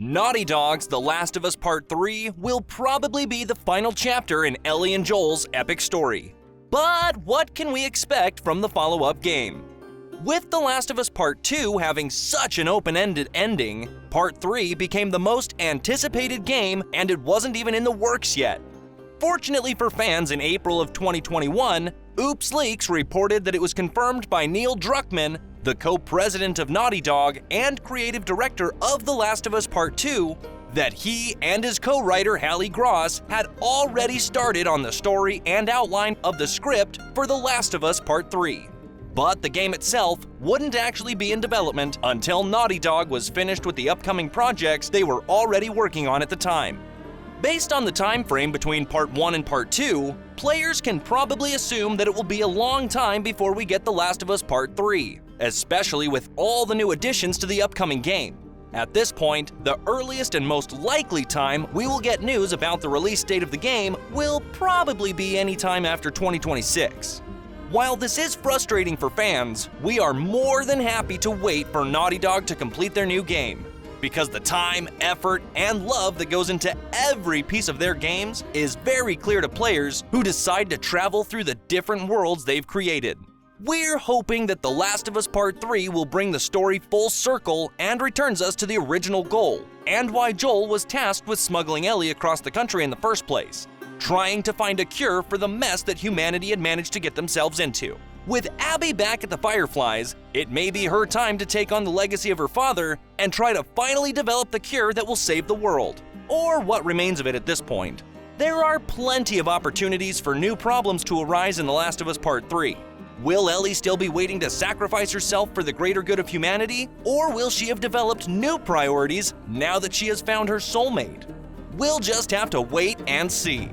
Naughty Dog's The Last of Us Part 3 will probably be the final chapter in Ellie and Joel's epic story. But what can we expect from the follow-up game? With The Last of Us Part 2 having such an open-ended ending, Part 3 became the most anticipated game and it wasn't even in the works yet. Fortunately for fans, in April of 2021, Oops Leaks reported that it was confirmed by Neil Druckmann, the co-president of Naughty Dog and creative director of The Last of Us Part 2, that he and his co-writer Halley Gross had already started on the story and outline of the script for The Last of Us Part 3. But the game itself wouldn't actually be in development until Naughty Dog was finished with the upcoming projects they were already working on at the time. Based on the time frame between Part 1 and Part 2, players can probably assume that it will be a long time before we get The Last of Us Part 3, especially with all the new additions to the upcoming game. At this point, the earliest and most likely time we will get news about the release date of the game will probably be anytime after 2026. While this is frustrating for fans, we are more than happy to wait for Naughty Dog to complete their new game, because the time, effort, and love that goes into every piece of their games is very clear to players who decide to travel through the different worlds they've created. We're hoping that The Last of Us Part 3 will bring the story full circle and returns us to the original goal, and why Joel was tasked with smuggling Ellie across the country in the first place, trying to find a cure for the mess that humanity had managed to get themselves into. With Abby back at the Fireflies, it may be her time to take on the legacy of her father and try to finally develop the cure that will save the world, or what remains of it at this point. There are plenty of opportunities for new problems to arise in The Last of Us Part 3. Will Ellie still be waiting to sacrifice herself for the greater good of humanity, or will she have developed new priorities now that she has found her soulmate? We'll just have to wait and see.